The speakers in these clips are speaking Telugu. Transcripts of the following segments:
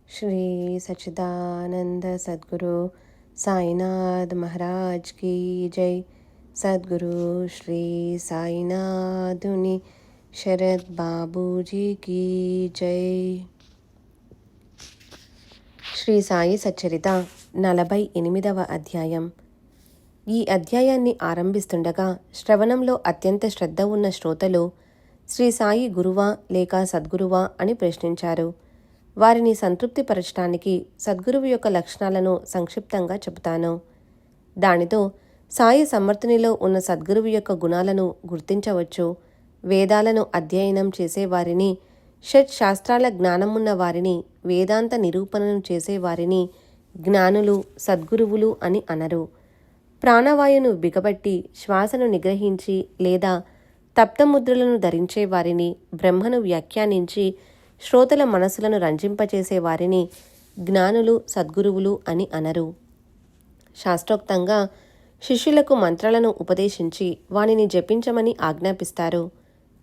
श्री सच्चिदानंद सद्गुरु साईनाथ महाराज की जय। सद्गुरु श्री साईनाथुनि शरद बाबूजी की जय। శ్రీ సాయి సచ్చరిత 48వ అధ్యాయం. ఈ అధ్యాయాన్ని ఆరంభిస్తుండగా శ్రవణంలో అత్యంత శ్రద్ధ ఉన్న శ్రోతలు శ్రీ సాయి గురువా లేక సద్గురువా అని ప్రశ్నించారు. వారిని సంతృప్తిపరచడానికి సద్గురువు యొక్క లక్షణాలను సంక్షిప్తంగా చెబుతాను. దానితో సాయి సమర్థునిలో ఉన్న సద్గురువు యొక్క గుణాలను గుర్తించవచ్చు. వేదాలను అధ్యయనం చేసేవారిని, షట్ శాస్త్రాల జ్ఞానమున్న వారిని, వేదాంత నిరూపణను చేసేవారిని జ్ఞానులు, సద్గురువులు అని అనరు. ప్రాణవాయును బిగబట్టి శ్వాసను నిగ్రహించి లేదా తప్తముద్రలను ధరించే వారిని, బ్రహ్మను వ్యాఖ్యానించి శ్రోతల మనసులను రంజింపచేసే వారిని జ్ఞానులు, సద్గురువులు అని అనరు. శాస్త్రోక్తంగా శిష్యులకు మంత్రాలను ఉపదేశించి వానిని జపించమని ఆజ్ఞాపిస్తారు.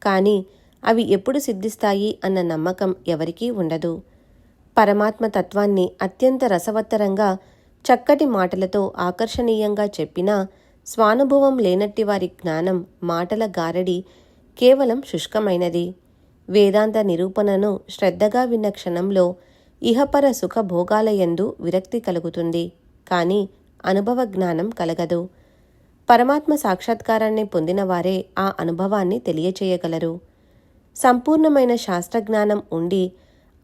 కానీ అవి ఎప్పుడు సిద్ధిస్తాయి అన్న నమ్మకం ఎవరికీ ఉండదు. పరమాత్మ తత్వాన్ని అత్యంత రసవత్తరంగా చక్కటి మాటలతో ఆకర్షణీయంగా చెప్పినా స్వానుభవం లేనట్టి వారి జ్ఞానం మాటల గారడి కేవలం శుష్కమైనది. వేదాంత నిరూపణను శ్రద్ధగా విన్న క్షణంలో ఇహపర సుఖభోగాలయందు విరక్తి కలుగుతుంది. కానీ అనుభవ జ్ఞానం కలగదు. పరమాత్మ సాక్షాత్కారాన్ని పొందినవారే ఆ అనుభవాన్ని తెలియచేయగలరు. సంపూర్ణమైన శాస్త్రజ్ఞానం ఉండి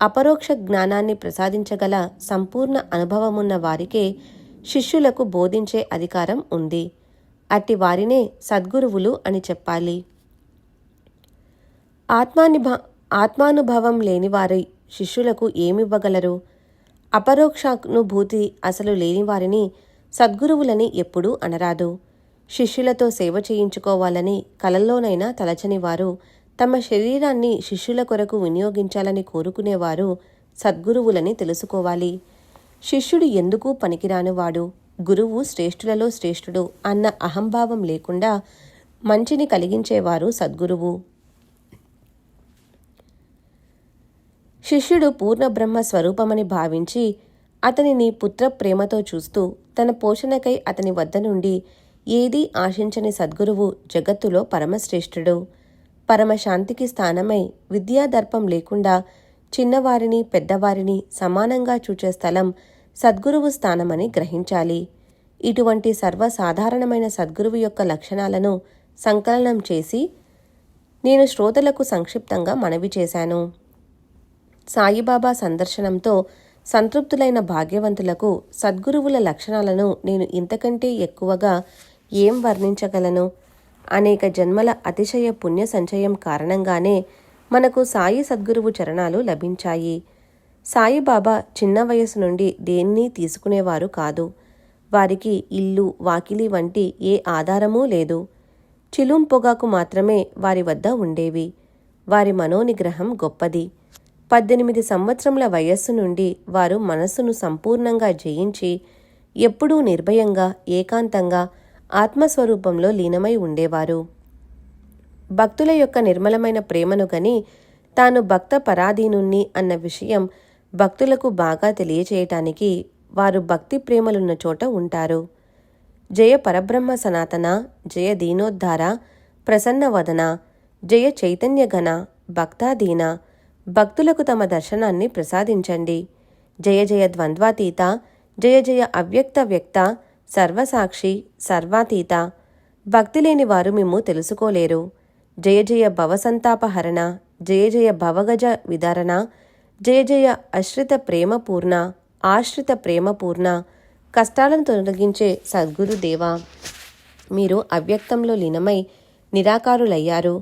అపరోక్ష జ్ఞానాన్ని ప్రసాదించగల సంపూర్ణ అనుభవమున్న వారికే శిష్యులకు బోధించే అధికారం ఉంది. అట్టి వారినే సద్గురువులు అని చెప్పాలి. ఆత్మానుభవం లేనివారి శిష్యులకు ఏమివ్వగలరు? అపరోక్షానుభూతి అసలు లేనివారిని సద్గురువులని ఎప్పుడూ అనరాదు. శిష్యులతో సేవ చేయించుకోవాలని కలల్లోనైనా తలచని వారు, తమ శరీరాన్ని శిష్యుల కొరకు వినియోగించాలని కోరుకునేవారు సద్గురువులని తెలుసుకోవాలి. శిష్యుడు ఎందుకు పనికిరానివాడు, గురువు శ్రేష్ఠులలో శ్రేష్ఠుడు అన్న అహంభావం లేకుండా మంచిని కలిగించేవారు సద్గురువు. శిష్యుడు పూర్ణ బ్రహ్మ స్వరూపమని భావించి అతనిని పుత్ర ప్రేమతో చూస్తూ తన పోషణకై అతని వద్ద నుండి ఏదీ ఆశించని సద్గురువు జగత్తులో పరమశ్రేష్ఠుడు. పరమశాంతికి స్థానమై విద్యాదర్పం లేకుండా చిన్నవారిని పెద్దవారిని సమానంగా చూచే స్థలం సద్గురువు స్థానమని గ్రహించాలి. ఇటువంటి సర్వసాధారణమైన సద్గురువు యొక్క లక్షణాలను సంకలనం చేసి నేను శ్రోతలకు సంక్షిప్తంగా మనవి చేశాను. సాయిబాబా సందర్శనంతో సంతృప్తులైన భాగ్యవంతులకు సద్గురువుల లక్షణాలను నేను ఇంతకంటే ఎక్కువగా ఏం వర్ణించగలను? అనేక జన్మల అతిశయ పుణ్య సంచయం కారణంగానే మనకు సాయి సద్గురువు చరణాలు లభించాయి. సాయిబాబా చిన్న వయసు నుండి దేన్ని తీసుకునేవారు కాదు. వారికి ఇల్లు, వాకిలి వంటి ఏ ఆధారమూ లేదు. చిలుం పొగాకు మాత్రమే వారి వద్ద ఉండేవి. వారి మనోనిగ్రహం గొప్పది. 18 సంవత్సరముల వయస్సు నుండి వారు మనస్సును సంపూర్ణంగా జయించి ఎప్పుడూ నిర్భయంగా, ఏకాంతంగా ఆత్మస్వరూపంలో లీనమై ఉండేవారు. భక్తుల యొక్క నిర్మలమైన ప్రేమను గని తాను భక్త పరాధీనుణ్ణి అన్న విషయం భక్తులకు బాగా తెలియచేయటానికి వారు భక్తి ప్రేమలున్న చోట ఉంటారు. జయ పరబ్రహ్మ సనాతన, జయ దీనోద్ధార, ప్రసన్నవదన, జయ చైతన్యఘన, భక్తాదీన, భక్తులకు తమ దర్శనాన్ని ప్రసాదించండి. జయ జయ ద్వంద్వాతీత, జయ జయ అవ్యక్త వ్యక్త, సర్వసాక్షి, సర్వాతీత, భక్తి లేని వారు మిమ్ము తెలుసుకోలేరు. జయ జయ భవసంతాపహరణ, జయ జయ భవగజ విదారణ, జయ జయ అశ్రిత ప్రేమపూర్ణ, ఆశ్రిత ప్రేమపూర్ణ, కష్టాలను తొలగించే సద్గురుదేవా, మీరు అవ్యక్తంలో లీనమై నిరాకారులయ్యారు.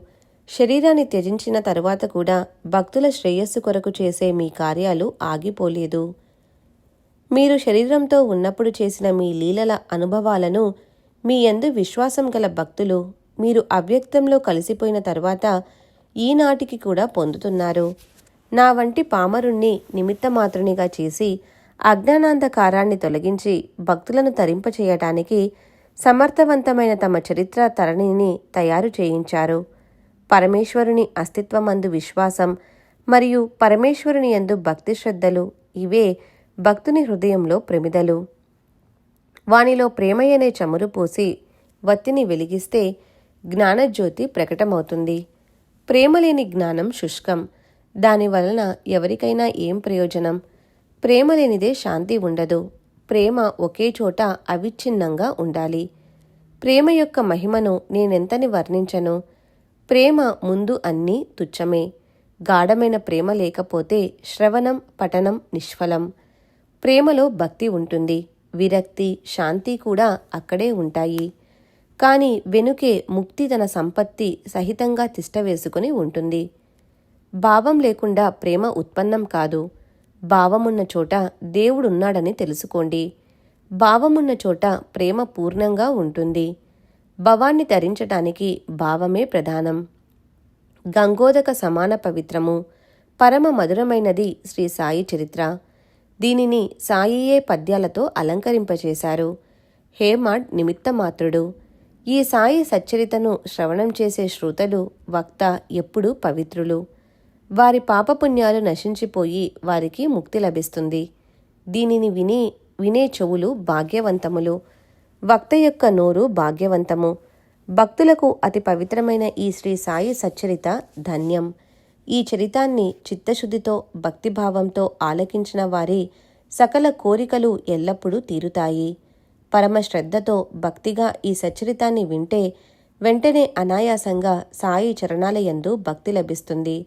శరీరాన్ని త్యజించిన తరువాత కూడా భక్తుల శ్రేయస్సు కొరకు చేసే మీ కార్యాలు ఆగిపోలేదు. మీరు శరీరంతో ఉన్నప్పుడు చేసిన మీ లీలల అనుభవాలను మీ యందు విశ్వాసం గల భక్తులు మీరు అవ్యక్తంలో కలిసిపోయిన తరువాత ఈనాటికి కూడా పొందుతున్నారు. నా వంటి పామరుణ్ణి నిమిత్తమాత్రునిగా చేసి అజ్ఞానాంధకారాన్ని తొలగించి భక్తులను తరింపచేయటానికి సమర్థవంతమైన తమ చరిత్ర తరణిని తయారు చేయించారు. పరమేశ్వరుని అస్తిత్వమందు విశ్వాసం మరియు పరమేశ్వరుని యందు భక్తి శ్రద్ధలు ఇవే భక్తుని హృదయంలో ప్రమిదలు. వానిలో ప్రేమయనే చమురు పోసి వత్తిని వెలిగిస్తే జ్ఞానజ్యోతి ప్రకటమవుతుంది. ప్రేమలేని జ్ఞానం శుష్కం. దానివలన ఎవరికైనా ఏం ప్రయోజనం? ప్రేమ లేనిదే శాంతి ఉండదు. ప్రేమ ఒకే చోట అవిచ్ఛిన్నంగా ఉండాలి. ప్రేమ యొక్క మహిమను నేనెంతని వర్ణించను? ప్రేమ ముందు అన్నీ తుచ్చమే. గాఢమైన ప్రేమ లేకపోతే శ్రవణం పఠనం నిష్ఫలం. ప్రేమలో భక్తి ఉంటుంది, విరక్తి, శాంతి కూడా అక్కడే ఉంటాయి. కాని వెనుకే ముక్తి తన సంపత్తి సహితంగా తిష్టవేసుకుని ఉంటుంది. భావం లేకుండా ప్రేమ ఉత్పన్నం కాదు. భావమున్న చోట దేవుడున్నాడని తెలుసుకోండి. భావమున్న చోట ప్రేమ పూర్ణంగా ఉంటుంది. భవాన్ని తరించటానికి భావమే ప్రధానం. గంగోదక సమాన పవిత్రము, పరమ మధురమైనది శ్రీ సాయి చరిత్ర. దీనిని సాయియే పద్యాలతో అలంకరింపచేశారు. హేమాడ్ నిమిత్తమాత్రుడు. ఈ సాయి సచ్చరితను శ్రవణం చేసే శ్రోతలు, వక్త ఎప్పుడూ పవిత్రులు. వారి పాపపుణ్యాలు నశించిపోయి వారికి ముక్తి లభిస్తుంది. దీనిని వినే చెవులు భాగ్యవంతములు. వక్త యొక్క నోరు భాగ్యవంతము. భక్తులకు అతి పవిత్రమైన ఈ శ్రీ సాయి సచ్చరిత ధన్యం. ఈ చరితాన్ని చిత్తశుద్ధితో భక్తిభావంతో ఆలకించిన వారి సకల కోరికలు ఎల్లప్పుడూ తీరుతాయి. పరమ శ్రద్ధతో భక్తిగా ఈ సచ్చరితాన్ని వింటే వెంటనే అనాయాసంగా సాయి చరణాలయందు భక్తి లభిస్తుంది.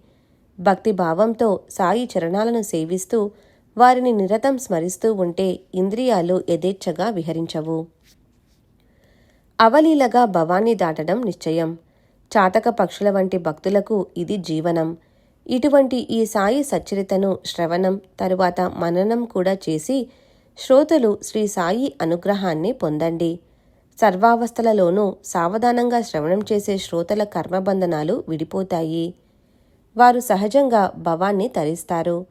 భక్తిభావంతో సాయి చరణాలను సేవిస్తూ వారిని నిరతం స్మరిస్తూ ఉంటే ఇంద్రియాలు యథేచ్ఛగా విహరించవు. అవలీలగా భవాన్ని దాటడం నిశ్చయం. చాతక పక్షుల వంటి భక్తులకు ఇది జీవనం. ఇటువంటి ఈ సాయి సచ్చరితను శ్రవణం తరువాత మననం కూడా చేసి శ్రోతలు శ్రీ సాయి అనుగ్రహాన్ని పొందండి. సర్వావస్థలలోనూ సావధానంగా శ్రవణం చేసే శ్రోతల కర్మబంధనాలు విడిపోతాయి. వారు సహజంగా భవాన్ని తరిస్తారు.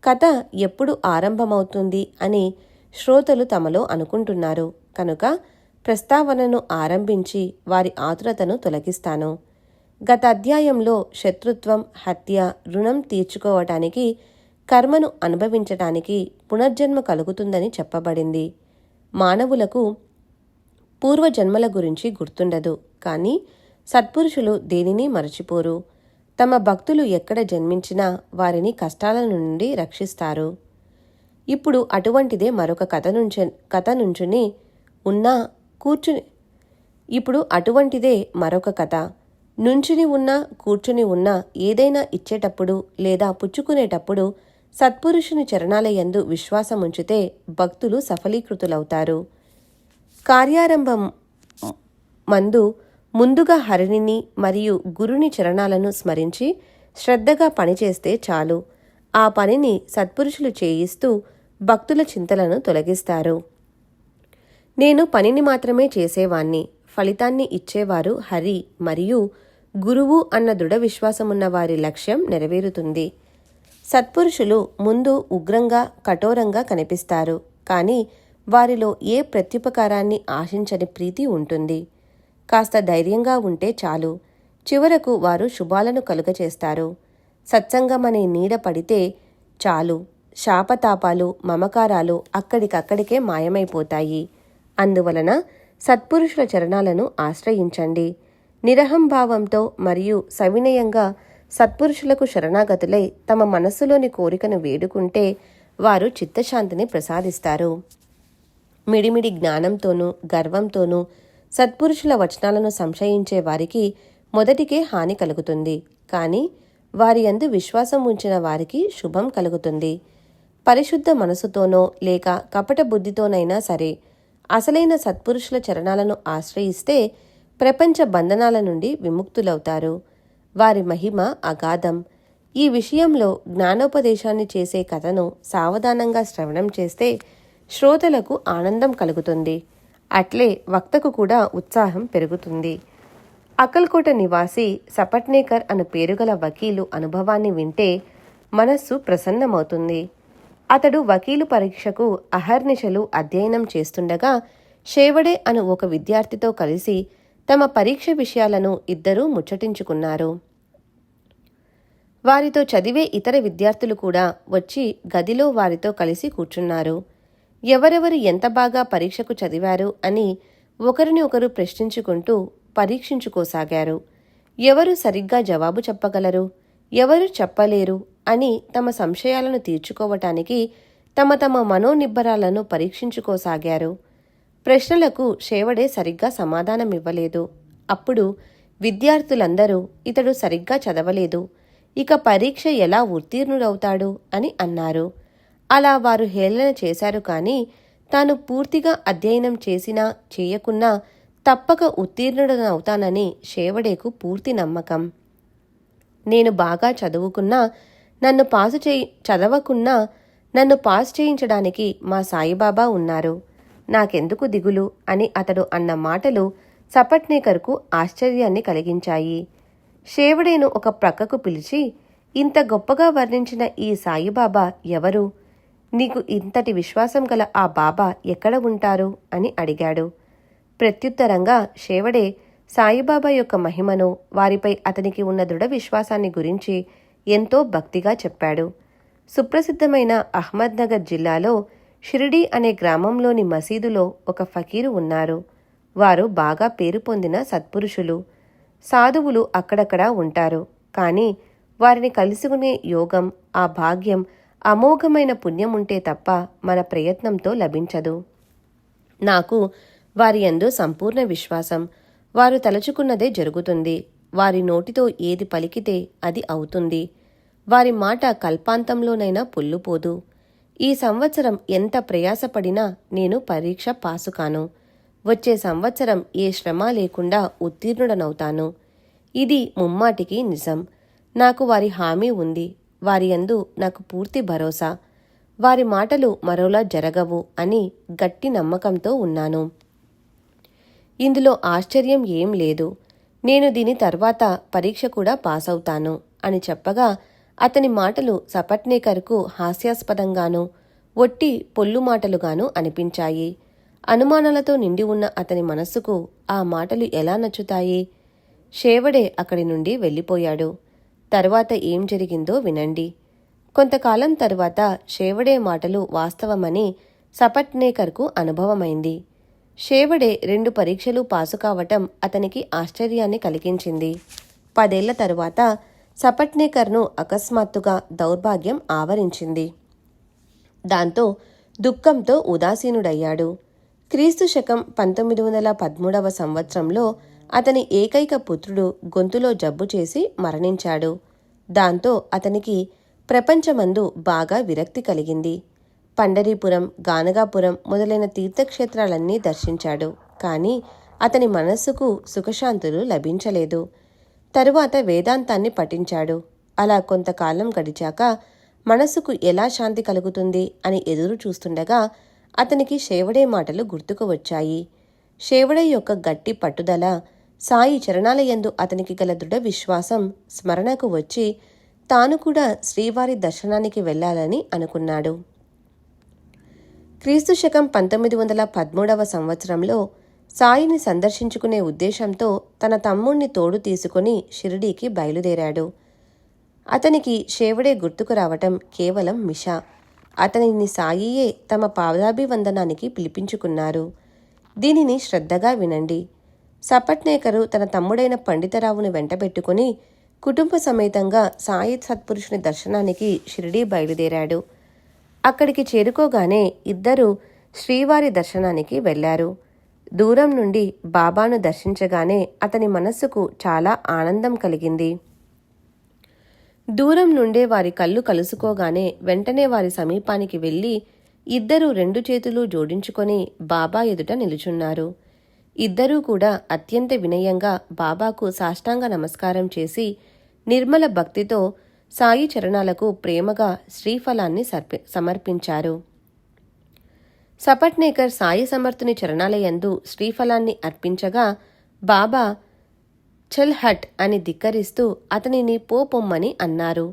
కథ ఎప్పుడు ఆరంభమవుతుంది అని శ్రోతలు తమలో అనుకుంటున్నారు కనుక ప్రస్తావనను ఆరంభించి వారి ఆతురతను తొలగిస్తాను. గత అధ్యాయంలో శత్రుత్వం, హత్య, రుణం తీర్చుకోవటానికి, కర్మను అనుభవించటానికి పునర్జన్మ కలుగుతుందని చెప్పబడింది. మానవులకు పూర్వజన్మల గురించి గుర్తుండదు. కానీ సత్పురుషులు దేనిని మరచిపోరు. తమ భక్తులు ఎక్కడ జన్మించినా వారిని కష్టాల నుండి రక్షిస్తారు. ఇప్పుడు అటువంటిదే మరొక కథ నుంచుని ఉన్నా కూర్చుని ఇప్పుడు అటువంటిదే మరొక కథ. నుంచుని ఉన్నా కూర్చుని ఉన్నా ఏదైనా ఇచ్చేటప్పుడు లేదా పుచ్చుకునేటప్పుడు సత్పురుషుని చరణాలయందు విశ్వాసముంచితే భక్తులు సఫలీకృతులవుతారు. కార్యారంభం ముందుగా హరిణిని మరియు గురుని చరణాలను స్మరించి శ్రద్ధగా పనిచేస్తే చాలు. ఆ పనిని సత్పురుషులు చేయిస్తూ భక్తుల చింతలను తొలగిస్తారు. నేను పనిని మాత్రమే చేసేవాణ్ణి, ఫలితాన్ని ఇచ్చేవారు హరి మరియు గురువు అన్న దృఢ విశ్వాసమున్న వారి లక్ష్యం నెరవేరుతుంది. సత్పురుషులు ముందు ఉగ్రంగా కఠోరంగా కనిపిస్తారు. కానీ వారిలో ఏ ప్రత్యుపకారాన్ని ఆశించని ప్రీతి ఉంటుంది. కాస్త ధైర్యంగా ఉంటే చాలు. చివరకు వారు శుభాలను కలుగచేస్తారు. సత్సంగమనే నీడ పడితే చాలు. శాపతాపాలు, మమకారాలు అక్కడికక్కడికే మాయమైపోతాయి. అందువలన సత్పురుషుల చరణాలను ఆశ్రయించండి. నిరహంభావంతో మరియు సవినయంగా సత్పురుషులకు శరణాగతులై తమ మనస్సులోని కోరికను వేడుకుంటే వారు చిత్తశాంతిని ప్రసాదిస్తారు. మిడిమిడి జ్ఞానంతోనూ గర్వంతోనూ సత్పురుషుల వచనాలను సంశయించే వారికి మొదటికే హాని కలుగుతుంది. కానీ వారి యందు విశ్వాసం ఉంచిన వారికి శుభం కలుగుతుంది. పరిశుద్ధ మనసుతోనో లేక కపట బుద్ధితోనైనా సరే అసలైన సత్పురుషుల చరణాలను ఆశ్రయిస్తే ప్రపంచ బంధనాల నుండి విముక్తులవుతారు. వారి మహిమ అగాధం. ఈ విషయంలో జ్ఞానోపదేశాన్ని చేసే కథను సావధానంగా శ్రవణం చేస్తే శ్రోతలకు ఆనందం కలుగుతుంది. అట్లే వక్తకు కూడా ఉత్సాహం పెరుగుతుంది. అక్కల్కోట నివాసి సపట్నేకర్ అను పేరుగల వకీలు అనుభవాన్ని వింటే మనస్సు ప్రసన్నమవుతుంది. అతడు వకీలు పరీక్షకు అహర్నిశలు అధ్యయనం చేస్తుండగా షేవడే అను ఒక విద్యార్థితో కలిసి తమ పరీక్ష విషయాలను ఇద్దరూ ముచ్చటించుకున్నారు. వారితో చదివే ఇతర విద్యార్థులు కూడా వచ్చి గదిలో వారితో కలిసి కూర్చున్నారు. ఎవరెవరు ఎంత బాగా పరీక్షకు చదివారు అని ఒకరిని ఒకరు ప్రశ్నించుకుంటూ పరీక్షించుకోసాగారు. ఎవరు సరిగ్గా జవాబు చెప్పగలరు, ఎవరు చెప్పలేరు అని తమ సంశయాలను తీర్చుకోవటానికి తమ తమ మనోనిబ్బరాలను పరీక్షించుకోసాగారు. ప్రశ్నలకు షేవడే సరిగ్గా సమాధానమివ్వలేదు. అప్పుడు విద్యార్థులందరూ ఇతడు సరిగ్గా చదవలేదు, ఇక పరీక్ష ఎలా ఉత్తీర్ణుడవుతాడు అని అన్నారు. అలా వారు హేళన చేశారు. కానీ తాను పూర్తిగా అధ్యయనం చేసినా చేయకున్నా తప్పక ఉత్తీర్ణుడనవుతానని షేవడేకు పూర్తి నమ్మకం. నేను బాగా చదువుకున్నా చదవకున్నా నన్ను పాస్ చేయించడానికి మా సాయిబాబా ఉన్నారు, నాకెందుకు దిగులు అని అతడు అన్న మాటలు సపట్నేకర్కు ఆశ్చర్యాన్ని కలిగించాయి. షేవడేను ఒక ప్రక్కకు పిలిచి, ఇంత గొప్పగా వర్ణించిన ఈ సాయిబాబా ఎవరు? నీకు ఇంతటి విశ్వాసం గల ఆ బాబా ఎక్కడ ఉంటారు అని అడిగాడు. ప్రత్యుత్తరంగా షేవడే సాయిబాబా యొక్క మహిమను, వారిపై అతనికి ఉన్న దృఢ విశ్వాసాన్ని గురించి ఎంతో భక్తిగా చెప్పాడు. సుప్రసిద్ధమైన అహ్మద్నగర్ జిల్లాలో షిరిడీ అనే గ్రామంలోని మసీదులో ఒక ఫకీరు ఉన్నారు. వారు బాగా పేరు పొందిన సత్పురుషులు. సాధువులు అక్కడక్కడా ఉంటారు. కానీ వారిని కలుసుకునే యోగం, ఆ భాగ్యం, అమోఘమైన పుణ్యం ఉంటే తప్ప మన ప్రయత్నంతో లభించదు. నాకు వారి యందు సంపూర్ణ విశ్వాసం. వారు తలుచుకున్నదే జరుగుతుంది. వారి నోటితో ఏది పలికితే అది అవుతుంది. వారి మాట కల్పాంతంలోనైనా పొల్లుపోదు. ఈ సంవత్సరం ఎంత ప్రయాసపడినా నేను పరీక్ష పాసుకాను. వచ్చే సంవత్సరం ఏ శ్రమ లేకుండా ఉత్తీర్ణుడనవుతాను. ఇది ముమ్మాటికి నిజం. నాకు వారి హామీ ఉంది. వారి యందు నాకు పూర్తి భరోసా. వారి మాటలు మరోలా జరగవు అని గట్టి నమ్మకంతో ఉన్నాను. ఇందులో ఆశ్చర్యం ఏం లేదు. నేను దీని తర్వాత పరీక్ష కూడా పాసవుతాను అని చెప్పగా అతని మాటలు సపట్నేకర్కు హాస్యాస్పదంగానూ ఒట్టి పొల్లు మాటలుగానూ అనిపించాయి. అనుమానాలతో నిండి ఉన్న అతని మనస్సుకు ఆ మాటలు ఎలా నచ్చుతాయి? షేవడే అక్కడి నుండి వెళ్ళిపోయాడు. తర్వాత ఏం జరిగిందో వినండి. కొంతకాలం తరువాత షేవడే మాటలు వాస్తవమని సపట్నేకర్కు అనుభవమైంది. షేవడే 2 పరీక్షలు పాసు కావటం అతనికి ఆశ్చర్యాన్ని కలిగించింది. 10 ఏళ్ల తరువాత సపట్నేకర్ను అకస్మాత్తుగా దౌర్భాగ్యం ఆవరించింది. దాంతో దుఃఖంతో ఉదాసీనుడయ్యాడు. క్రీస్తు శకం 1913వ సంవత్సరంలో అతని ఏకైక పుత్రుడు గొంతులో జబ్బు చేసి మరణించాడు. దాంతో అతనికి ప్రపంచమందు బాగా విరక్తి కలిగింది. పండరీపురం, గానగాపురం మొదలైన తీర్థక్షేత్రాలన్నీ దర్శించాడు. కానీ అతని మనస్సుకు సుఖశాంతులు లభించలేదు. తరువాత వేదాంతాన్ని పఠించాడు. అలా కొంతకాలం గడిచాక మనస్సుకు ఎలా శాంతి కలుగుతుంది అని ఎదురు చూస్తుండగా అతనికి షేవడే మాటలు గుర్తుకు వచ్చాయి. షేవడే యొక్క గట్టి పట్టుదల, సాయి చరణాలయందు అతనికి గల దృఢ విశ్వాసం స్మరణకు వచ్చి తాను కూడా శ్రీవారి దర్శనానికి వెళ్లాలని అనుకున్నాడు. క్రీస్తు శకం 1913వ సంవత్సరంలో సాయిని సందర్శించుకునే ఉద్దేశంతో తన తమ్ముణ్ణి తోడు తీసుకుని షిరిడీకి బయలుదేరాడు. అతనికి షేవడే గుర్తుకు రావటం కేవలం మిష. అతనిని సాయియే తమ పాదాభివందనానికి పిలిపించుకున్నారు. దీనిని శ్రద్ధగా వినండి. సపట్నేకరు తన తమ్ముడైన పండితరావును వెంటబెట్టుకుని కుటుంబ సమేతంగా సాయి సత్పురుషుని దర్శనానికి షిరిడీ బయలుదేరాడు. అక్కడికి చేరుకోగానే ఇద్దరూ శ్రీవారి దర్శనానికి వెళ్లారు. దూరం నుండి బాబాను దర్శించగానే అతని మనస్సుకు చాలా ఆనందం కలిగింది. దూరం నుండే వారి కళ్ళు కలుసుకోగానే వెంటనే వారి సమీపానికి వెళ్లి ఇద్దరూ 2 చేతులు జోడించుకొని బాబా ఎదుట నిలుచున్నారు. ఇద్దరూ కూడా అత్యంత వినయంగా బాబాకు సాష్టాంగ నమస్కారం చేసి నిర్మల భక్తితో సాయి చరణాలకు ప్రేమగా శ్రీఫలాన్ని సమర్పించారు. సపట్నేకర్ సాయి సమర్థుని చరణాలయందు శ్రీఫలాన్ని అర్పించగా బాబా చల్ హట్ అని ధిక్కరిస్తూ అతనిని పొమ్మని అన్నారు.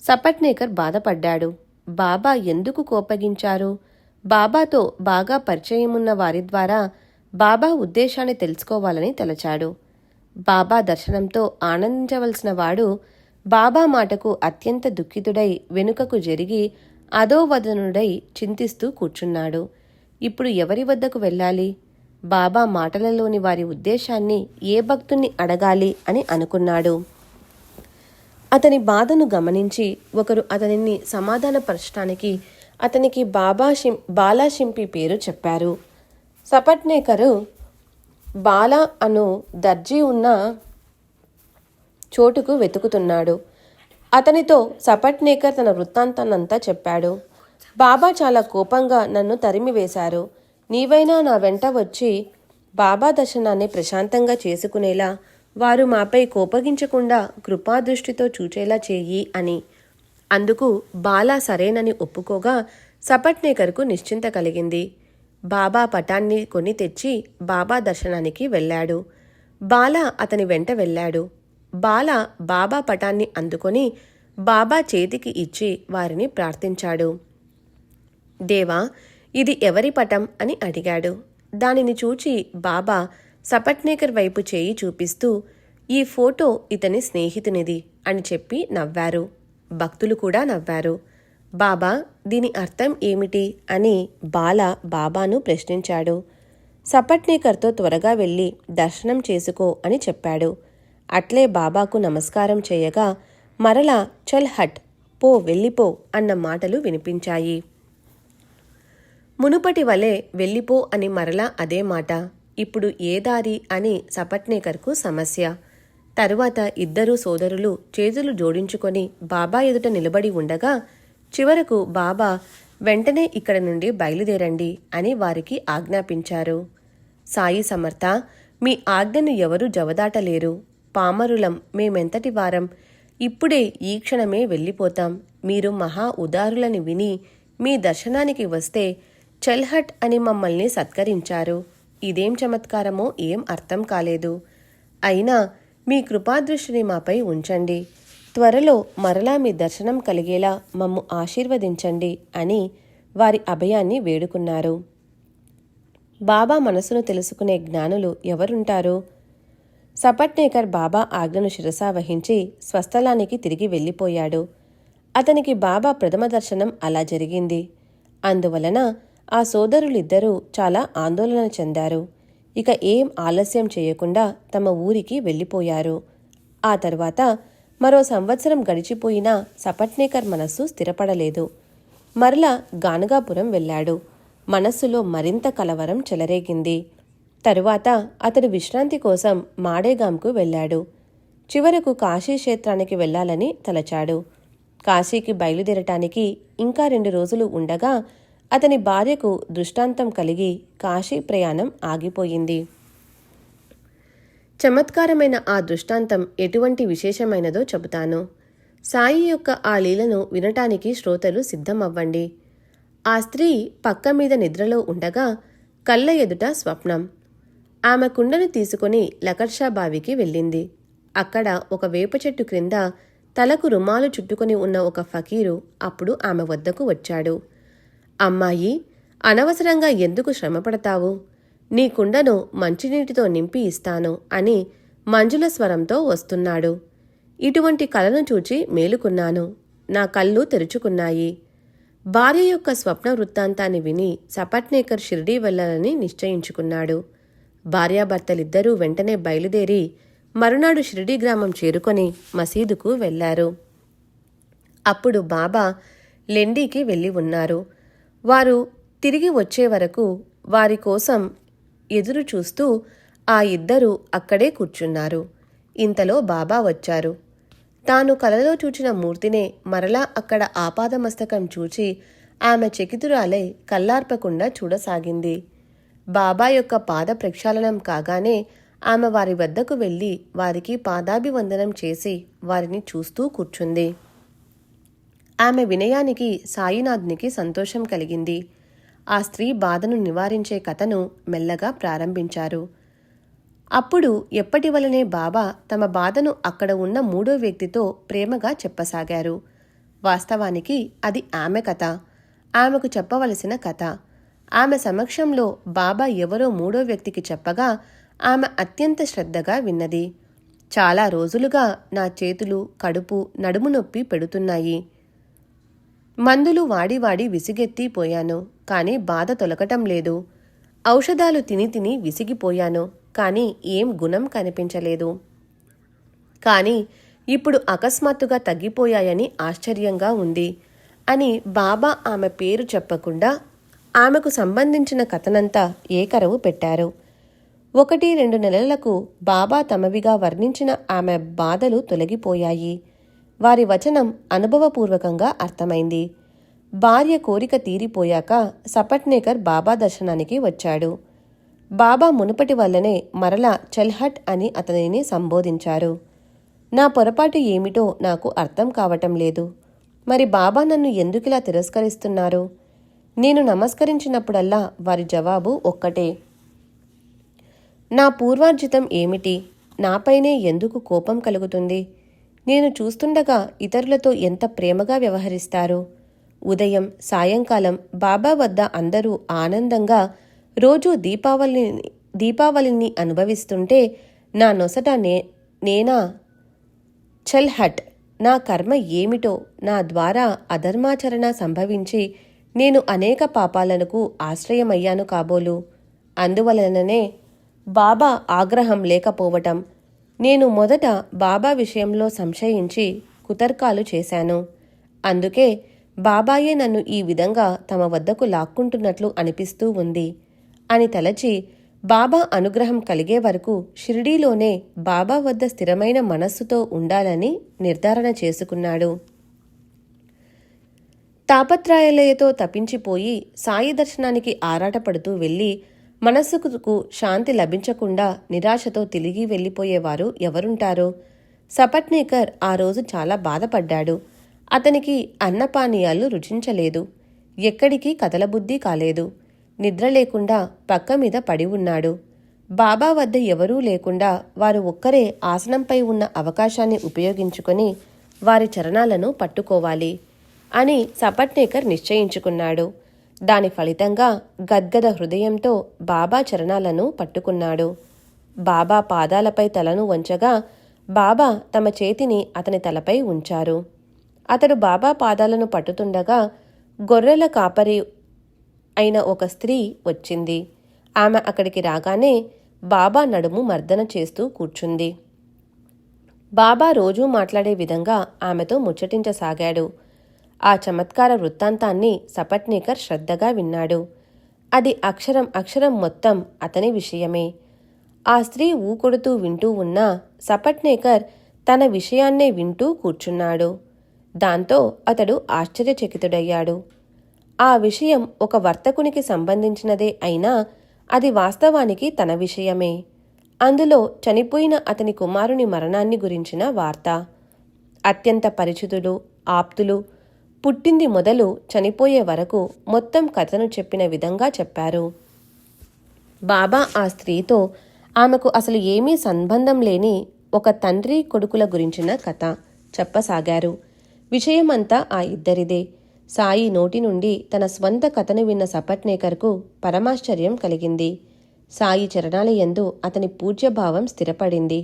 సపట్నేకర్ బాధపడ్డాడు. బాబా ఎందుకు కోపగించారు? బాబాతో బాగా పరిచయమున్న వారి ద్వారా బాబా ఉద్దేశాన్ని తెలుసుకోవాలని తలచాడు. బాబా దర్శనంతో ఆనందించవలసిన వాడు బాబా మాటకు అత్యంత దుఃఖితుడై వెనుకకు జరిగి అధోవదనుడై చింతిస్తూ కూర్చున్నాడు. ఇప్పుడు ఎవరి వద్దకు వెళ్ళాలి? బాబా మాటలలోని వారి ఉద్దేశాన్ని ఏ భక్తుణ్ణి అడగాలి అని అనుకున్నాడు. అతని బాధను గమనించి ఒకరు అతనిని సమాధానపరచడానికి అతనికి బాలాషింపి పేరు చెప్పారు. సపట్నేకరు బాలా అను దర్జీ ఉన్న చోటుకు వెతుకుతున్నాడు. అతనితో సపట్నేకర్ తన వృత్తాంతాన్నంతా చెప్పాడు. బాబా చాలా కోపంగా నన్ను తరిమివేశారు. నీవైనా నా వెంట వచ్చి బాబా దర్శనాన్ని ప్రశాంతంగా చేసుకునేలా, వారు మాపై కోపగించకుండా కృపాదృష్టితో చూచేలా చెయ్యి అని. అందుకు బాలా సరేనని ఒప్పుకోగా సపట్నేకర్కు నిశ్చింత కలిగింది. బాబా పటాన్ని కొని తెచ్చి బాబా దర్శనానికి వెళ్ళాడు. బాలా అతని వెంట వెళ్ళాడు. బాలా బాబా పటాన్ని అందుకొని బాబా చేతికి ఇచ్చి వారిని ప్రార్థించాడు. దేవా, ఇది ఎవరి పటం అని అడిగాడు. దానిని చూచి బాబా సపట్నేకర్ వైపు చేయి చూపిస్తూ, ఈ ఫోటో ఇతని స్నేహితునిది అని చెప్పి నవ్వారు. భక్తులు కూడా నవ్వారు. బాబా, దీని అర్థం ఏమిటి అని బాలా బాబాను ప్రశ్నించాడు. సపట్నేకర్తో త్వరగా వెళ్ళి దర్శనం చేసుకో అని చెప్పాడు. అట్లే బాబాకు నమస్కారం చేయగా మరలా చల్ హట్, పో వెళ్ళిపో అన్న మాటలు వినిపించాయి. మునుపటి వలె వెళ్ళిపో అని మరలా అదే మాట. ఇప్పుడు ఏ దారి అని సపట్నేకర్కు సమస్య. తరువాత ఇద్దరు సోదరులు చేతులు జోడించుకొని బాబా ఎదుట నిలబడి ఉండగా చివరకు బాబా వెంటనే ఇక్కడ నుండి బయలుదేరండి అని వారికి ఆజ్ఞాపించారు. సాయి సమర్థ, మీ ఆజ్ఞను ఎవరూ జవదాటలేరు. పామరులం మేమెంతటి వారం, ఇప్పుడే ఈ క్షణమే వెళ్ళిపోతాం. మీరు మహా ఉదారులని విని మీ దర్శనానికి వస్తే చల్హట్ అని మమ్మల్ని సత్కరించారు. ఇదేం చమత్కారమో ఏం అర్థం కాలేదు. అయినా మీ కృపాదృష్టిని మాపై ఉంచండి. త్వరలో మరలా మీ దర్శనం కలిగేలా మమ్ము ఆశీర్వదించండి అని వారి అభయాన్ని వేడుకున్నారు. బాబా మనసును తెలుసుకునే జ్ఞానులు ఎవరుంటారు? సపట్నేకర్ బాబా ఆజ్ఞను శిరసావహించి స్వస్థలానికి తిరిగి వెళ్ళిపోయాడు. అతనికి బాబా ప్రథమ దర్శనం అలా జరిగింది. అందువలన ఆ సోదరులిద్దరూ చాలా ఆందోళన చెందారు. ఇక ఏం ఆలస్యం చేయకుండా తమ ఊరికి వెళ్ళిపోయారు. ఆ తర్వాత మరో సంవత్సరం గడిచిపోయినా సపట్నేకర్ మనస్సు స్థిరపడలేదు. మరలా గానగాపురం వెళ్ళాడు. మనస్సులో మరింత కలవరం చెలరేగింది. తరువాత అతడు విశ్రాంతి కోసం మాడేగాంకు వెళ్ళాడు. చివరకు కాశీ క్షేత్రానికి వెళ్లాలని తలచాడు. కాశీకి బయలుదేరటానికి ఇంకా 2 రోజులు ఉండగా అతని భార్యకు దృష్టాంతం కలిగి కాశీ ప్రయాణం ఆగిపోయింది. చమత్కారమైన ఆ దృష్టాంతం ఎటువంటి విశేషమైనదో చెబుతాను. సాయి యొక్క ఆ లీలను వినటానికి శ్రోతలు సిద్ధమవ్వండి. ఆ స్త్రీ పక్క మీద నిద్రలో ఉండగా కళ్ళ ఎదుట స్వప్నం. ఆమె కుండను తీసుకుని లకర్షా బావికి వెళ్ళింది. అక్కడ ఒక వేప చెట్టు క్రింద తలకు రుమాలు చుట్టుకుని ఉన్న ఒక ఫకీరు అప్పుడు ఆమె వద్దకు వచ్చాడు. అమ్మాయి, అనవసరంగా ఎందుకు శ్రమపడతావు? నీ కుండను మంచినీటితో నింపి ఇస్తాను అని మంజుల స్వరంతో వస్తున్నాడు. ఇటువంటి కలను చూచి మేలుకున్నాను. నా కళ్ళు తెరుచుకున్నాయి. భార్య యొక్క స్వప్న వృత్తాంతాన్ని విని సపట్నేకర్ షిర్డీ వెళ్లాలని నిశ్చయించుకున్నాడు. భార్యాభర్తలిద్దరూ వెంటనే బయలుదేరి మరునాడు షిర్డీ గ్రామం చేరుకొని మసీదుకు వెళ్లారు. అప్పుడు బాబా లెండీకి వెళ్ళి ఉన్నారు. వారు తిరిగి వచ్చే వరకు వారి కోసం ఎదురు చూస్తూ ఆ ఇద్దరూ అక్కడే కూర్చున్నారు. ఇంతలో బాబా వచ్చారు. తాను కలలో చూచిన మూర్తినే మరలా అక్కడ ఆపాదమస్తకం చూచి ఆమె చకితురాలై కల్లార్పకుండా చూడసాగింది. బాబా యొక్క పాద ప్రక్షాళనం కాగానే ఆమె వారి వద్దకు వెళ్ళి వారికి పాదాభివందనం చేసి వారిని చూస్తూ కూర్చుంది. ఆమె వినయానికి సాయినాథ్నికి సంతోషం కలిగింది. ఆ స్త్రీ బాధను నివారించే కథను మెల్లగా ప్రారంభించారు. అప్పుడు ఎప్పటివలనే బాబా తమ బాధను అక్కడ ఉన్న 3వ వ్యక్తితో ప్రేమగా చెప్పసాగారు. వాస్తవానికి అది ఆమె కథ, ఆమెకు చెప్పవలసిన కథ. ఆమె సమక్షంలో బాబా ఎవరో 3వ వ్యక్తికి చెప్పగా ఆమె అత్యంత శ్రద్ధగా విన్నది. చాలా రోజులుగా నా చేతులు, కడుపు, నడుము నొప్పి పెడుతున్నాయి. మందులు వాడి వాడి విసిగెత్తి పోయాను, కానీ బాధ తొలగటం లేదు. ఔషధాలు తిని తిని విసిగిపోయాను, కానీ ఏం గుణం కనిపించలేదు. కానీ ఇప్పుడు అకస్మాత్తుగా తగ్గిపోయాయని ఆశ్చర్యంగా ఉంది అని బాబా ఆమె పేరు చెప్పకుండా ఆమెకు సంబంధించిన కథనంతా ఏకరవు పెట్టారు. 1-2 నెలలకు బాబా తమవిగా వర్ణించిన ఆమె బాధలు తొలగిపోయాయి. వారి వచనం అనుభవపూర్వకంగా అర్థమైంది. భార్య కోరిక తీరిపోయాక సపట్నేకర్ బాబా దర్శనానికి వచ్చాడు. బాబా మునుపటి వల్లనే మరలా చల్హట్ అని అతనిని సంబోధించారు. నా పొరపాటు ఏమిటో నాకు అర్థం కావటం లేదు. మరి బాబా నన్ను ఎందుకిలా తిరస్కరిస్తున్నారు? నేను నమస్కరించినప్పుడల్లా వారి జవాబు ఒక్కటే. నా పూర్వార్జితం ఏమిటి? నాపైనే ఎందుకు కోపం కలుగుతుంది? నేను చూస్తుండగా ఇతరులతో ఎంత ప్రేమగా వ్యవహరిస్తారు. ఉదయం, సాయంకాలం బాబా వద్ద అందరూ ఆనందంగా రోజూ దీపావళిని అనుభవిస్తుంటే నా నొసట నేనా చల్హట్? నా కర్మ ఏమిటో? నా ద్వారా అధర్మాచరణ సంభవించి నేను అనేక పాపాలకు ఆశ్రయమయ్యాను కాబోలు. అందువలననే బాబా ఆగ్రహం లేకపోవటం. నేను మొదట బాబా విషయంలో సంశయించి కుతర్కాలు చేశాను. అందుకే బాబాయే నన్ను ఈ విధంగా తమ వద్దకు లాక్కుంటున్నట్లు అనిపిస్తూ ఉంది అని తలచి బాబా అనుగ్రహం కలిగే వరకు షిరిడీలోనే బాబా వద్ద స్థిరమైన మనస్సుతో ఉండాలని నిర్ధారణ చేసుకున్నాడు. తాపత్రయాలతో తప్పించిపోయి సాయి దర్శనానికి ఆరాటపడుతూ వెళ్ళి మనస్సుకు శాంతి లభించకుండా నిరాశతో తిరిగి వెళ్ళిపోయేవారు ఎవరుంటారు? సపట్నేకర్ ఆ రోజు చాలా బాధపడ్డాడు. అతనికి అన్నపానీయాలు రుచించలేదు. ఎక్కడికి కదలబుద్ధి కాలేదు. నిద్ర లేకుండా పక్క మీద పడి ఉన్నాడు. బాబా వద్ద ఎవరూ లేకుండా వారు ఒక్కరే ఆసనంపై ఉన్న అవకాశాన్ని ఉపయోగించుకొని వారి చరణాలను పట్టుకోవాలి అని సపట్నేకర్ నిశ్చయించుకున్నాడు. దాని ఫలితంగా గద్గద హృదయంతో బాబా చరణాలను పట్టుకున్నాడు. బాబా పాదాలపై తలను వంచగా బాబా తమ చేతిని అతని తలపై ఉంచారు. అతడు బాబా పాదాలను పట్టుతుండగా గొర్రెల కాపరి అయిన ఒక స్త్రీ వచ్చింది. ఆమె అక్కడికి రాగానే బాబా నడుము మర్దన చేస్తూ కూర్చుంది. బాబా రోజూ మాట్లాడే విధంగా ఆమెతో ముచ్చటించసాగాడు. ఆ చమత్కార వృత్తాంతాన్ని సపట్నేకర్ శ్రద్ధగా విన్నాడు. అది అక్షరం అక్షరం మొత్తం అతని విషయమే. ఆ స్త్రీ ఊకొడుతూ వింటూ ఉన్నా సపట్నేకర్ తన విషయాన్నే వింటూ కూర్చున్నాడు. దాంతో అతడు ఆశ్చర్యచకితుడయ్యాడు. ఆ విషయం ఒక వర్తకునికి సంబంధించినదే అయినా అది వాస్తవానికి తన విషయమే. అందులో చనిపోయిన అతని కుమారుని మరణాన్ని గురించిన వార్త. అత్యంత పరిచితులు, ఆప్తులు పుట్టింది మొదలు చనిపోయే వరకు మొత్తం కథను చెప్పిన విధంగా చెప్పారు. బాబా ఆ స్త్రీతో ఆమెకు అసలు ఏమీ సంబంధం లేని ఒక తండ్రి కొడుకుల గురించిన కథ చెప్పసాగారు. విషయమంతా ఆ ఇద్దరిదే. సాయి నోటి నుండి తన స్వంత కథను విన్న సపట్నేకర్కు పరమాశ్చర్యం కలిగింది. సాయి చరణాలయందు అతని పూజ్యభావం స్థిరపడింది.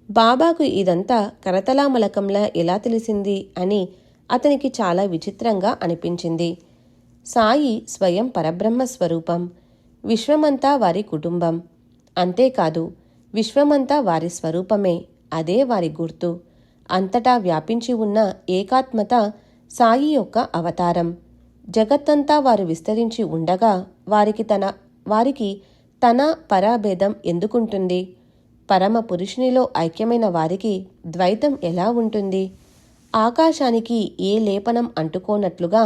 బాబాకు ఇదంతా కరతలామలకంలా ఎలా తెలిసింది అని అతనికి చాలా విచిత్రంగా అనిపించింది. సాయి స్వయం పరబ్రహ్మ స్వరూపం. విశ్వమంతా వారి కుటుంబం. అంతేకాదు, విశ్వమంతా వారి స్వరూపమే. అదే వారి గుర్తు. అంతటా వ్యాపించి ఉన్న ఏకాత్మత సాయి యొక్క అవతారం. జగత్తంతా వారు విస్తరించి ఉండగా వారికి తన పరాభేదం ఎందుకుంటుంది? పరమ పురుషునిలో ఐక్యమైన వారికి ద్వైతం ఎలా ఉంటుంది? ఆకాశానికి ఏ లేపనం అంటుకోనట్లుగా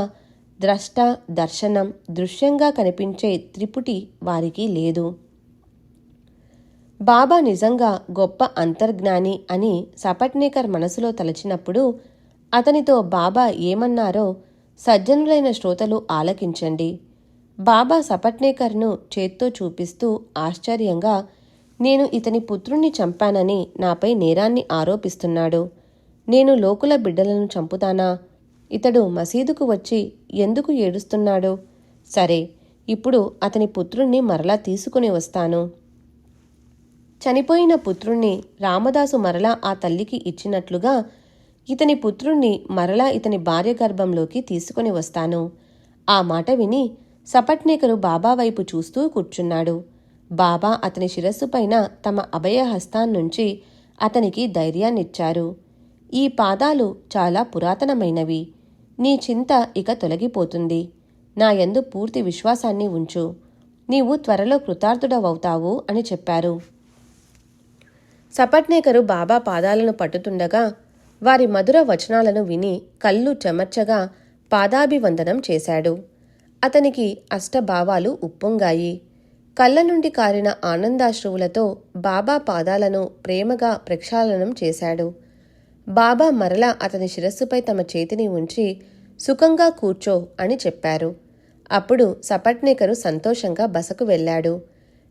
ద్రష్ట, దర్శనం, దృశ్యంగా కనిపించే త్రిపుటి వారికి లేదు. బాబా నిజంగా గొప్ప అంతర్జ్ఞాని అని సపట్నేకర్ మనసులో తలచినప్పుడు అతనితో బాబా ఏమన్నారో సజ్జనులైన శ్రోతలు ఆలకించండి. బాబా సపట్నేకర్ను చేత్తో చూపిస్తూ ఆశ్చర్యంగా, నేను ఇతని పుత్రుణ్ణి చంపానని నాపై నేరాన్ని ఆరోపిస్తున్నాడు. నేను లోకుల బిడ్డలను చంపుతానా? ఇతడు మసీదుకు వచ్చి ఎందుకు ఏడుస్తున్నాడు? సరే, ఇప్పుడు అతని పుత్రుణ్ణి మరలా తీసుకుని వస్తాను. చనిపోయిన పుత్రుణ్ణి రామదాసు మరలా ఆ తల్లికి ఇచ్చినట్లుగా ఇతని పుత్రుణ్ణి మరలా ఇతని భార్య గర్భంలోకి తీసుకొని వస్తాను. ఆ మాట విని సపట్నేకరు బాబా వైపు చూస్తూ కూర్చున్నాడు. బాబా అతని శిరస్సుపైన తమ అభయహస్తాన్నుంచి అతనికి ధైర్యాన్నిచ్చారు. ఈ పాదాలు చాలా పురాతనమైనవి. నీ చింత ఇక తొలగిపోతుంది. నా యందు పూర్తి విశ్వాసాన్ని ఉంచు. నీవు త్వరలో కృతార్థుడవవుతావు అని చెప్పారు. సపట్నేకరు బాబా పాదాలను పట్టుతుండగా వారి మధుర వచనాలను విని కళ్ళు చెమర్చగా పాదాభివందనం చేశాడు. అతనికి అష్టభావాలు ఉప్పొంగాయి. కళ్ళ నుండి కారిన ఆనందాశ్రువులతో బాబా పాదాలను ప్రేమగా ప్రక్షాళనం చేశాడు. బాబా మరలా అతని శిరస్సుపై తమ చేతిని ఉంచి సుఖంగా కూర్చో అని చెప్పారు. అప్పుడు సపట్నేకరు సంతోషంగా బసకు వెళ్ళాడు.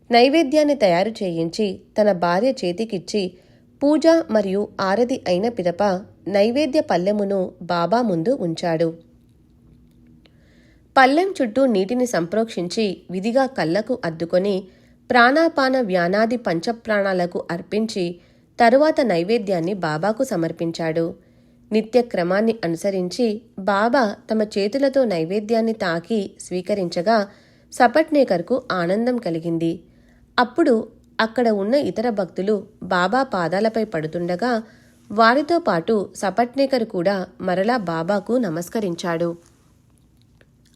నైవేద్యాన్ని తయారు చేయించి తన భార్య చేతికిచ్చి పూజ మరియు ఆరతి అయిన పిదప నైవేద్య పల్లెమును బాబా ముందు ఉంచాడు. పల్లెం చుట్టూ నీటిని సంప్రోక్షించి విధిగా కళ్ళకు అద్దుకొని ప్రాణాపాన వ్యానాది పంచప్రాణాలకు అర్పించి తరువాత నైవేద్యాన్ని బాబాకు సమర్పించాడు. నిత్య క్రమాన్ని అనుసరించి బాబా తమ చేతులతో నైవేద్యాన్ని తాకి స్వీకరించగా సపట్నేకర్కు ఆనందం కలిగింది. అప్పుడు అక్కడ ఉన్న ఇతర భక్తులు బాబా పాదాలపై పడుతుండగా వారితో పాటు సపట్నేకర్ కూడా మరలా బాబాకు నమస్కరించాడు.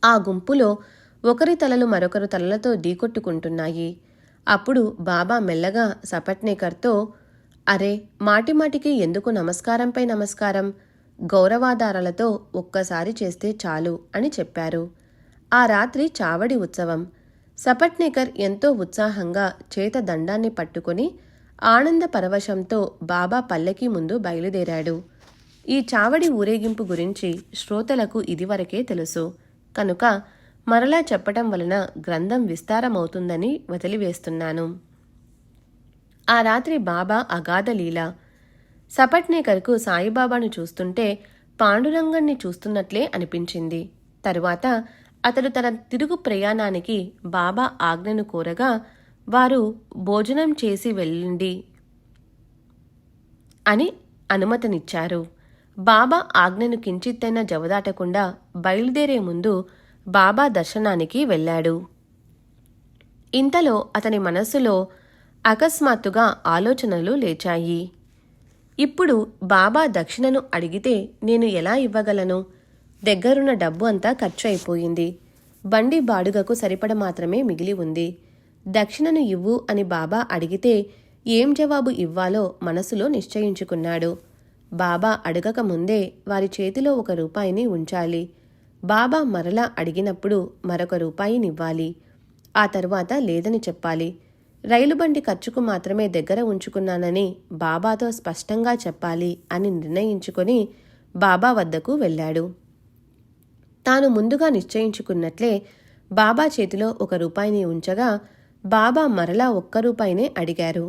ఆ గుంపులో ఒకరి తలలు మరొకరు తలలతో ఢీకొట్టుకుంటున్నాయి. అప్పుడు బాబా మెల్లగా సపట్నేకర్తో, అరే, మాటిమాటికి ఎందుకు నమస్కారంపై నమస్కారం? గౌరవాధారాలతో ఒక్కసారి చేస్తే చాలు అని చెప్పారు. ఆ రాత్రి చావడి ఉత్సవం. సపట్నేకర్ ఎంతో ఉత్సాహంగా చేత దండాన్ని పట్టుకుని ఆనంద పరవశంతో బాబా పల్లెకి ముందు బయలుదేరాడు. ఈ చావడి ఊరేగింపు గురించి శ్రోతలకు ఇదివరకే తెలుసు కనుక మరలా చెప్పటం వలన గ్రంథం విస్తారమవుతుందని వదిలివేస్తున్నాను. ఆ రాత్రి బాబా అగాధ లీల. సపట్నేకర్కు సాయిబాబాను చూస్తుంటే పాండురంగణ్ణి చూస్తున్నట్లే అనిపించింది. తరువాత అతడు తన తిరుగు ప్రయాణానికి బాబా ఆజ్ఞను కోరగా వారు భోజనం చేసి వెళ్ళండి అని అనుమతినిచ్చారు. బాబా ఆజ్ఞను కించిత్తైనా జవదాటకుండా బయలుదేరే ముందు బాబా దర్శనానికి వెళ్ళాడు. ఇంతలో అతని మనస్సులో అకస్మాత్తుగా ఆలోచనలు లేచాయి. ఇప్పుడు బాబా దక్షిణను అడిగితే నేను ఎలా ఇవ్వగలను? దగ్గరున్న డబ్బు అంతా ఖర్చు అయిపోయింది. బండి బాడుగకు సరిపడ మాత్రమే మిగిలి ఉంది. దక్షిణను ఇవ్వు అని బాబా అడిగితే ఏం జవాబు ఇవ్వాలో మనసులో నిశ్చయించుకున్నాడు. బాబా అడగక ముందే వారి చేతిలో 1 రూపాయిని ఉంచాలి. బాబా మరలా అడిగినప్పుడు మరొక రూపాయినివ్వాలి. ఆ తరువాత లేదని చెప్పాలి. రైలుబండి ఖర్చుకు మాత్రమే దగ్గర ఉంచుకున్నానని బాబాతో స్పష్టంగా చెప్పాలి అని నిర్ణయించుకొని బాబా వద్దకు వెళ్ళాడు. తాను ముందుగా నిశ్చయించుకున్నట్లే బాబా చేతిలో 1 రూపాయిని ఉంచగా బాబా మరలా 1 రూపాయినే అడిగారు.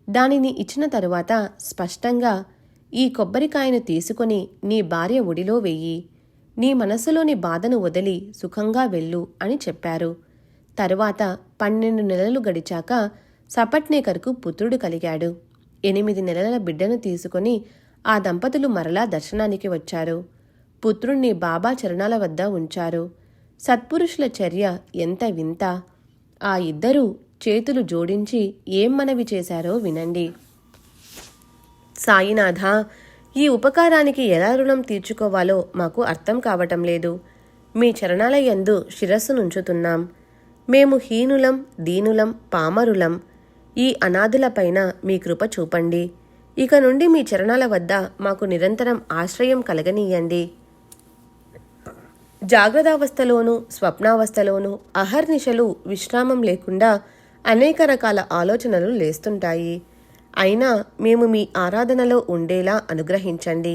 దానిని ఇచ్చిన తరువాత స్పష్టంగా, ఈ కొబ్బరికాయను తీసుకొని నీ భార్య ఒడిలో వెయ్యి. నీ మనసులోని బాధను వదిలి సుఖంగా వెళ్ళు అని చెప్పారు. తరువాత 12 నెలలు గడిచాక సపట్నేకర్కు పుత్రుడు కలిగాడు. 8 నెలల బిడ్డను తీసుకొని ఆ దంపతులు మరలా దర్శనానికి వచ్చారు. పుత్రుణ్ణి బాబా చరణాల వద్ద ఉంచారు. సత్పురుషుల చర్య ఎంత వింత! ఆ ఇద్దరూ చేతులు జోడించి ఏం మనవి చేశారో వినండి. సాయినాథ, ఈ ఉపకారానికి ఎలా రుణం తీర్చుకోవాలో మాకు అర్థం కావటం లేదు. మీ చరణాల యందు శిరస్సునుంచుతున్నాం. మేము హీనులం, దీనులం, పామరులం. ఈ అనాథులపైన మీ కృప చూపండి. ఇక నుండి మీ చరణాల వద్ద మాకు నిరంతరం ఆశ్రయం కలగనీయండి. జాగ్రత్తావస్థలోనూ స్వప్నావస్థలోనూ అహర్నిశలు విశ్రామం లేకుండా అనేక రకాల ఆలోచనలు లేస్తుంటాయి. అయినా మేము మీ ఆరాధనలో ఉండేలా అనుగ్రహించండి.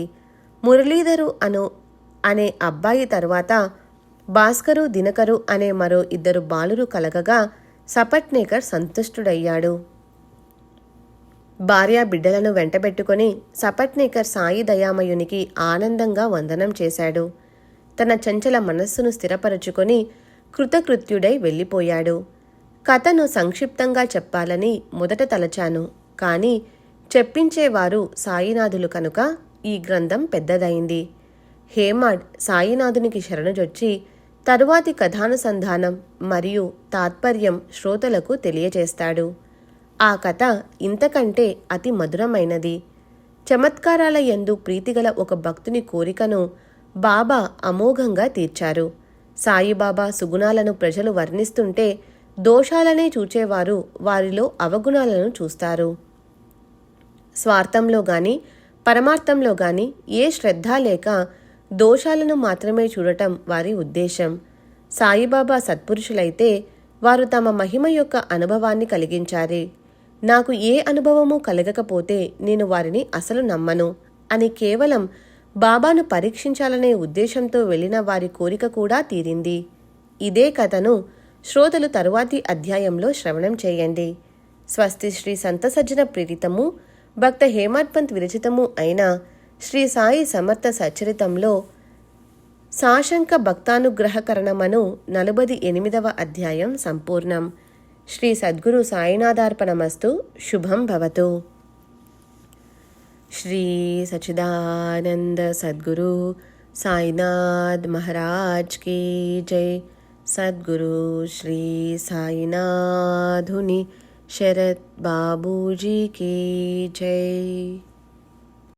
మురళీధరు అనే అబ్బాయి తరువాత భాస్కరు, దినకరు అనే మరో 2 బాలురు కలగగా సపట్నేకర్ సంతుష్టుడయ్యాడు. భార్యా బిడ్డలను వెంటబెట్టుకొని సపట్నేకర్ సాయి దయామయునికి ఆనందంగా వందనం చేశాడు. తన చంచల మనస్సును స్థిరపరచుకొని కృతకృత్యుడై వెళ్ళిపోయాడు. కథను సంక్షిప్తంగా చెప్పాలని మొదట తలచాను, కానీ చెప్పించేవారు సాయినాథులు కనుక ఈ గ్రంథం పెద్దదైంది. హేమాడ్ సాయినాథునికి శరణుజొచ్చి తరువాతి కథానుసంధానం మరియు తాత్పర్యం శ్రోతలకు తెలియజేస్తాడు. ఆ కథ ఇంతకంటే అతి మధురమైనది. చమత్కారాల యందు ప్రీతిగల ఒక భక్తుని కోరికను బాబా అమోఘంగా తీర్చారు. సాయిబాబా సుగుణాలను ప్రజలు వర్ణిస్తుంటే దోషాలనే చూచేవారు వారిలో అవగుణాలను చూస్తారు. స్వార్థంలో గాని పరమార్థంలో గాని ఏ శ్రద్ధ లేక దోషాలను మాత్రమే చూడటం వారి ఉద్దేశం. సాయిబాబా సత్పురుషులైతే వారు తమ మహిమ యొక్క అనుభవాన్ని కలిగించారే. నాకు ఏ అనుభవము కలగకపోతే నేను వారిని అసలు నమ్మను అని కేవలం బాబాను పరీక్షించాలనే ఉద్దేశంతో వెళ్ళిన వారి కోరిక కూడా తీరింది. ఇదే కథను శ్రోతలు తరువాతి అధ్యాయంలో శ్రవణం చేయండి. స్వస్తి శ్రీ సంత సజ్జన ప్రేరితము భక్త హేమాడ్ పంత్ విరచితము అయిన శ్రీ సాయి సమర్థ సచ్చరితంలో సాశంక భక్తానుగ్రహకరణమను 48వ అధ్యాయం సంపూర్ణం. శ్రీ సద్గురు సాయినాథార్పణమస్తు. శుభం భవతు. శ్రీ సచ్చిదానంద సద్గురు సాయినాథ్ మహారాజ్ కీ జై. సద్గురు శ్రీ సాయినాథుని శరత్ బాబూజీ కీ జై.